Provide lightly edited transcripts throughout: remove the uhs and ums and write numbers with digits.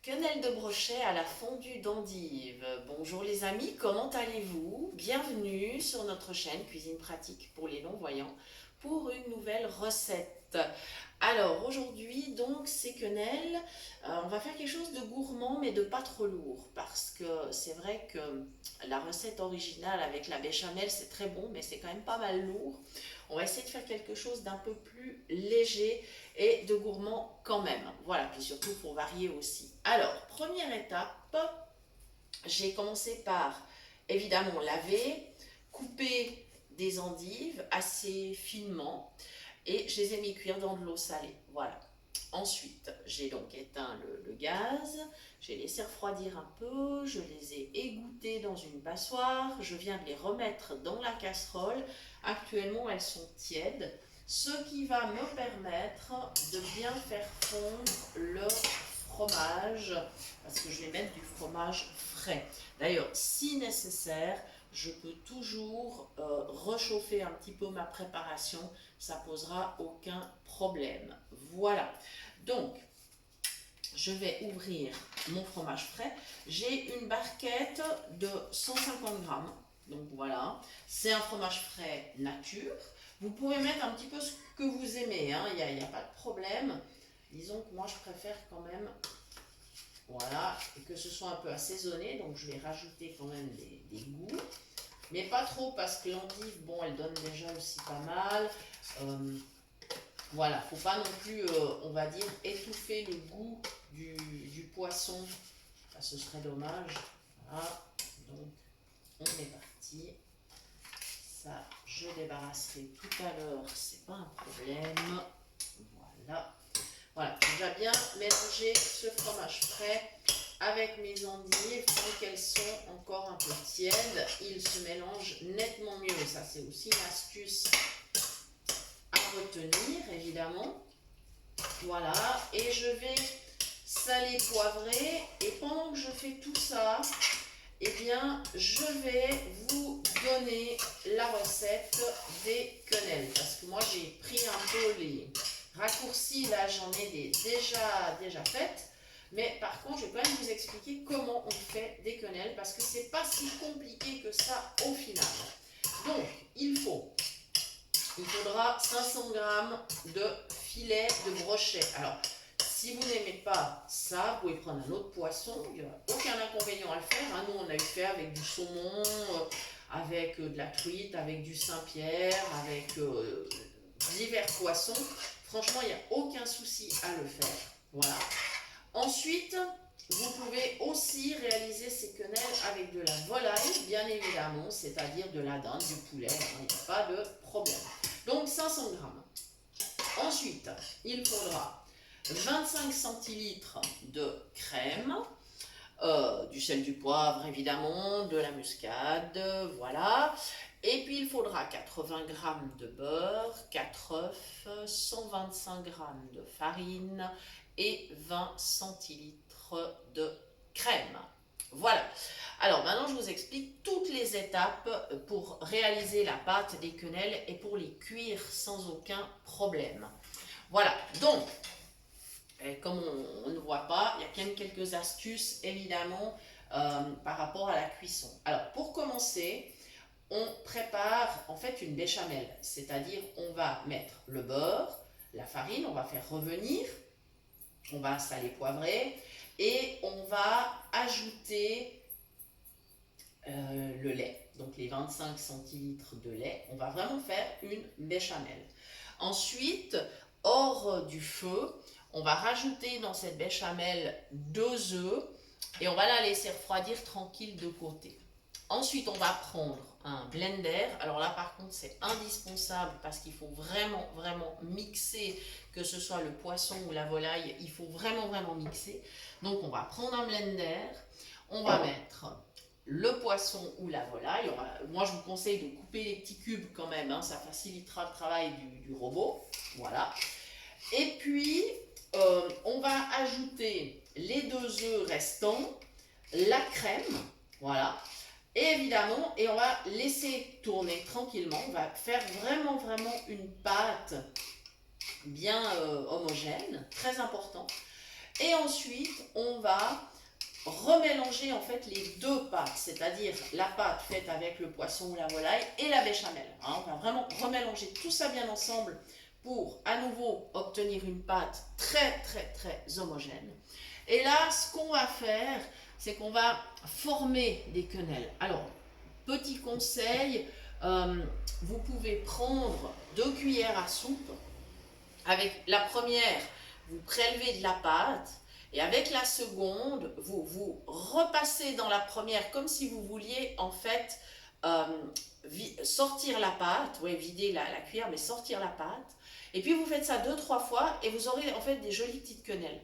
Quenelle de brochet à la fondue d'endive. Bonjour les amis, comment allez-vous? Bienvenue sur notre chaîne Cuisine Pratique pour les non-voyants pour une nouvelle recette. Alors aujourd'hui donc c'est quenelle, on va faire quelque chose de gourmand mais de pas trop lourd parce que c'est vrai que la recette originale avec la béchamel c'est très bon mais c'est quand même pas mal lourd. On va essayer de faire quelque chose d'un peu plus léger et de gourmand quand même. Voilà, puis surtout pour varier aussi. Alors, première étape, j'ai commencé par évidemment laver, couper des endives assez finement et je les ai mis cuire dans de l'eau salée. Voilà. Ensuite, j'ai donc éteint le gaz, j'ai laissé refroidir un peu, je les ai égouttés dans une passoire, je viens de les remettre dans la casserole. Actuellement, elles sont tièdes, ce qui va me permettre de bien faire fondre le fromage, parce que je vais mettre du fromage frais. D'ailleurs, si nécessaire, je peux toujours rechauffer un petit peu ma préparation, ça posera aucun problème. Voilà, donc je vais ouvrir mon fromage frais. J'ai une barquette de 150 grammes, donc voilà, c'est un fromage frais nature. Vous pouvez mettre un petit peu ce que vous aimez, hein. Il n'y a pas de problème. Disons que moi je préfère quand même, voilà, que ce soit un peu assaisonné, donc je vais rajouter quand même des goûts. Mais pas trop parce que l'endive, bon, elle donne déjà aussi pas mal. Voilà, faut pas non plus, on va dire, étouffer le goût du poisson. Ça, ce serait dommage. Voilà, donc on est parti. Ça, je débarrasserai tout à l'heure, c'est pas un problème. Voilà. Voilà, déjà bien mélanger ce fromage frais avec mes endives, tant qu'elles sont encore un peu tièdes, ils se mélangent nettement mieux. Ça, c'est aussi une astuce à retenir, évidemment. Voilà, et je vais saler, poivrer, et pendant que je fais tout ça, eh bien, je vais vous donner la recette des quenelles. Parce que moi, j'ai pris un peu les raccourcis, là, j'en ai déjà faites. Mais par contre, je vais quand même vous expliquer comment on fait des quenelles parce que c'est pas si compliqué que ça au final. Donc, il faudra 500 g de filet de brochet. Alors, si vous n'aimez pas ça, vous pouvez prendre un autre poisson. Il n'y a aucun inconvénient à le faire. Hein. Nous, on a eu fait avec du saumon, avec de la truite, avec du Saint-Pierre, avec divers poissons. Franchement, il n'y a aucun souci à le faire. Voilà. Ensuite, vous pouvez aussi réaliser ces quenelles avec de la volaille, bien évidemment, c'est-à-dire de la dinde, du poulet, il n'y a pas de problème. Donc 500 grammes. Ensuite, il faudra 25 centilitres de crème, du sel, du poivre évidemment, de la muscade, voilà. Et puis il faudra 80 g de beurre, 4 œufs, 125 g de farine et 20 centilitres de crème. Voilà. Alors maintenant je vous explique toutes les étapes pour réaliser la pâte des quenelles et pour les cuire sans aucun problème. Voilà, donc comme on ne voit pas, il y a quand même quelques astuces évidemment par rapport à la cuisson. Alors pour commencer, on prépare en fait une béchamel, c'est-à-dire on va mettre le beurre, la farine, on va faire revenir, on va saler, poivrer et on va ajouter le lait, donc les 25 centilitres de lait. On va vraiment faire une béchamel. Ensuite, hors du feu, on va rajouter dans cette béchamel 2 œufs et on va la laisser refroidir tranquille de côté. Ensuite, on va prendre un blender. Alors là, par contre, c'est indispensable parce qu'il faut vraiment mixer, que ce soit le poisson ou la volaille, il faut vraiment mixer. Donc, on va prendre un blender, on va mettre le poisson ou la volaille. Moi, je vous conseille de couper les petits cubes quand même, hein, ça facilitera le travail du robot. Voilà. Et puis, on va ajouter les 2 œufs restants, la crème, voilà. Et évidemment, et on va laisser tourner tranquillement. On va faire vraiment une pâte bien homogène, très important. Et ensuite, on va remélanger en fait les deux pâtes, c'est-à-dire la pâte faite avec le poisson ou la volaille et la béchamel. Hein, on va vraiment remélanger tout ça bien ensemble pour à nouveau obtenir une pâte très très très homogène. Et là, ce qu'on va faire, c'est qu'on va former des quenelles. Alors, petit conseil, vous pouvez prendre 2 cuillères à soupe. Avec la première, vous prélevez de la pâte et avec la seconde, vous repassez dans la première comme si vous vouliez en fait sortir la pâte, ouais, vider la cuillère, mais sortir la pâte. Et puis vous faites ça 2-3 fois et vous aurez en fait des jolies petites quenelles.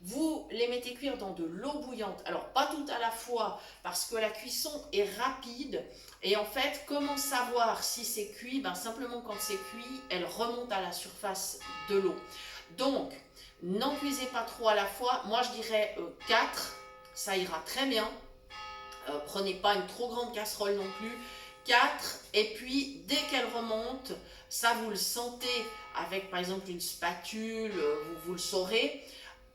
Vous les mettez cuire dans de l'eau bouillante. Alors, pas tout à la fois, parce que la cuisson est rapide. Et en fait, comment savoir si c'est cuit? Ben, simplement, quand c'est cuit, elle remonte à la surface de l'eau. Donc, n'en cuisez pas trop à la fois. Moi, je dirais 4, ça ira très bien. Prenez pas une trop grande casserole non plus. 4, et puis, dès qu'elle remonte, ça, vous le sentez avec, par exemple, une spatule, vous le saurez.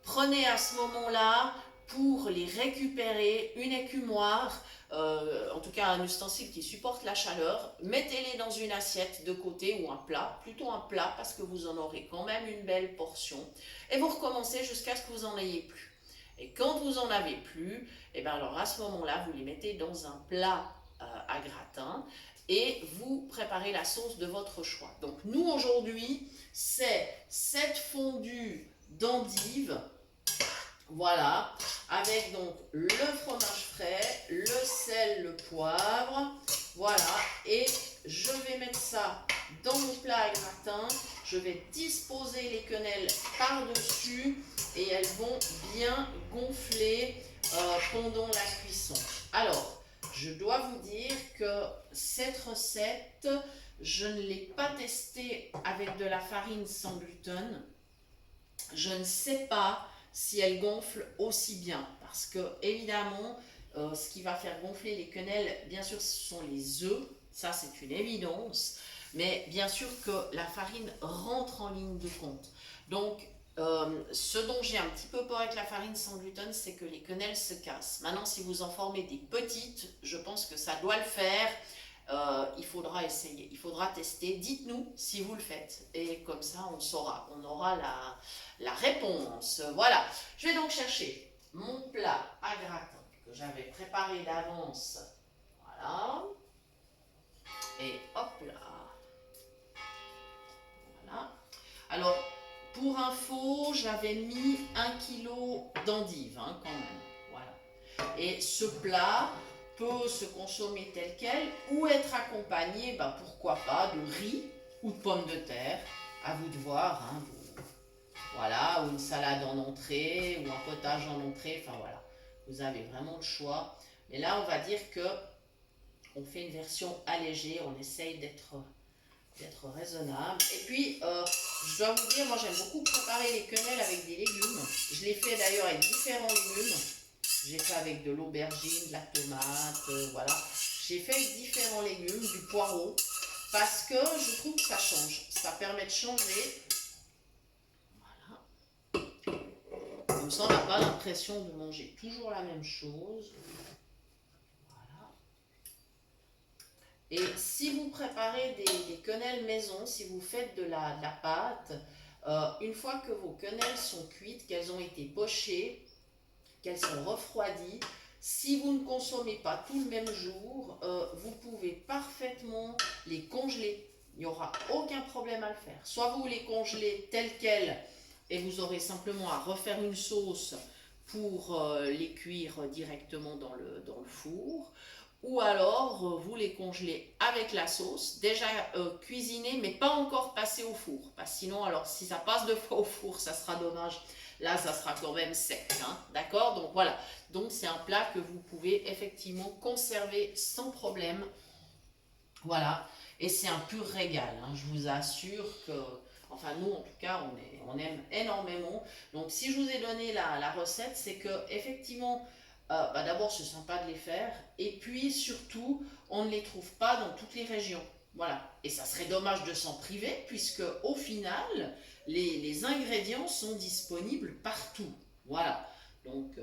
Prenez à ce moment-là, pour les récupérer, une écumoire, en tout cas un ustensile qui supporte la chaleur, mettez-les dans une assiette de côté ou un plat, plutôt un plat parce que vous en aurez quand même une belle portion, et vous recommencez jusqu'à ce que vous n'en ayez plus. Et quand vous n'en avez plus, et bien alors à ce moment-là, vous les mettez dans un plat à gratin et vous préparez la sauce de votre choix. Donc nous aujourd'hui, c'est cette fondue d'endive, voilà, avec donc le fromage frais, le sel, le poivre, voilà, et je vais mettre ça dans mon plat à gratin, je vais disposer les quenelles par-dessus et elles vont bien gonfler pendant la cuisson. Alors, je dois vous dire que cette recette, je ne l'ai pas testée avec de la farine sans gluten. Je ne sais pas si elle gonfle aussi bien parce que évidemment ce qui va faire gonfler les quenelles, bien sûr, ce sont les œufs, ça c'est une évidence, mais bien sûr que la farine rentre en ligne de compte. Donc ce dont j'ai un petit peu peur avec la farine sans gluten, c'est que les quenelles se cassent. Maintenant, si vous en formez des petites, je pense que ça doit le faire. Il faudra essayer, il faudra tester. Dites-nous si vous le faites et comme ça on saura, on aura la réponse. Voilà, je vais donc chercher mon plat à gratin que j'avais préparé d'avance. Voilà, et hop là. Voilà. Alors, pour info, j'avais mis 1 kg d'endives hein, quand même. Voilà. Et ce plat peut se consommer tel quel ou être accompagné, ben, pourquoi pas, de riz ou de pommes de terre. À vous de voir. Hein, voilà, ou une salade en entrée, ou un potage en entrée. Enfin voilà, vous avez vraiment le choix. Mais là, on va dire que on fait une version allégée. On essaye d'être raisonnable. Et puis, je dois vous dire, moi j'aime beaucoup préparer les quenelles avec des légumes. Je les fais d'ailleurs avec différents légumes. J'ai fait avec de l'aubergine, de la tomate, voilà. J'ai fait avec différents légumes, du poireau, parce que je trouve que ça change. Ça permet de changer. Voilà. Comme ça, on n'a pas l'impression de manger toujours la même chose. Et si vous préparez des quenelles maison, si vous faites de la pâte, une fois que vos quenelles sont cuites, qu'elles ont été pochées, qu'elles sont refroidies, si vous ne consommez pas tout le même jour, vous pouvez parfaitement les congeler. Il n'y aura aucun problème à le faire. Soit vous les congelez telles quelles et vous aurez simplement à refaire une sauce pour les cuire directement dans le four. Ou alors, vous les congelez avec la sauce, déjà cuisinée, mais pas encore passée au four. Parce que sinon, alors, si ça passe 2 fois au four, ça sera dommage. Là, ça sera quand même sec, hein, d'accord? Donc voilà, donc c'est un plat que vous pouvez effectivement conserver sans problème. Voilà, et c'est un pur régal, hein. Je vous assure que, enfin nous en tout cas, on aime énormément. Donc si je vous ai donné la recette, c'est que effectivement, bah, d'abord c'est sympa de les faire, et puis surtout, on ne les trouve pas dans toutes les régions. Voilà, et ça serait dommage de s'en priver, puisque au final, les ingrédients sont disponibles partout. Voilà, donc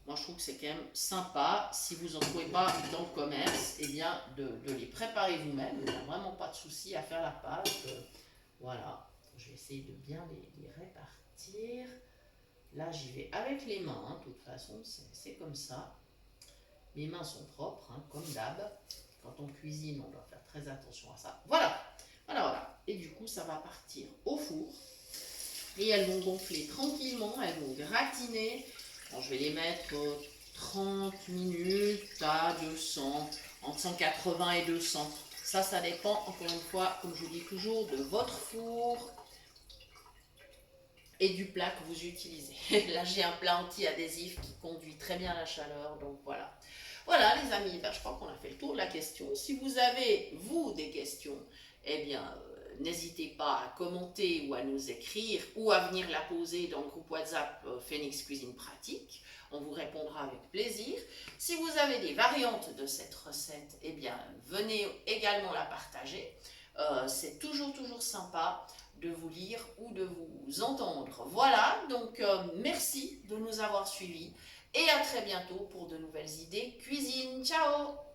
moi je trouve que c'est quand même sympa. Si vous n'en trouvez pas dans le commerce, eh bien de les préparer vous-même. Il n'y a vraiment pas de souci à faire la pâte. Voilà, je vais essayer de bien les répartir. Là j'y vais avec les mains, hein. De toute façon c'est comme ça. Mes mains sont propres, hein, comme d'hab. Quand on cuisine, on doit faire très attention à ça. Voilà, voilà, voilà. Et du coup, ça va partir au four. Et elles vont gonfler tranquillement, elles vont gratiner. Bon, je vais les mettre 30 minutes à 200, entre 180 et 200. Ça dépend, encore une fois, comme je vous dis toujours, de votre four et du plat que vous utilisez. Là, j'ai un plat anti-adhésif qui conduit très bien la chaleur, donc voilà. Voilà, les amis, ben, je crois qu'on a fait le tour de la question. Si vous avez, vous, des questions, eh bien, n'hésitez pas à commenter ou à nous écrire ou à venir la poser dans le groupe WhatsApp Phoenix Cuisine Pratique. On vous répondra avec plaisir. Si vous avez des variantes de cette recette, eh bien, venez également la partager. C'est toujours sympa de vous lire ou de vous entendre. Voilà, donc merci de nous avoir suivis et à très bientôt pour de nouvelles idées cuisine. Ciao!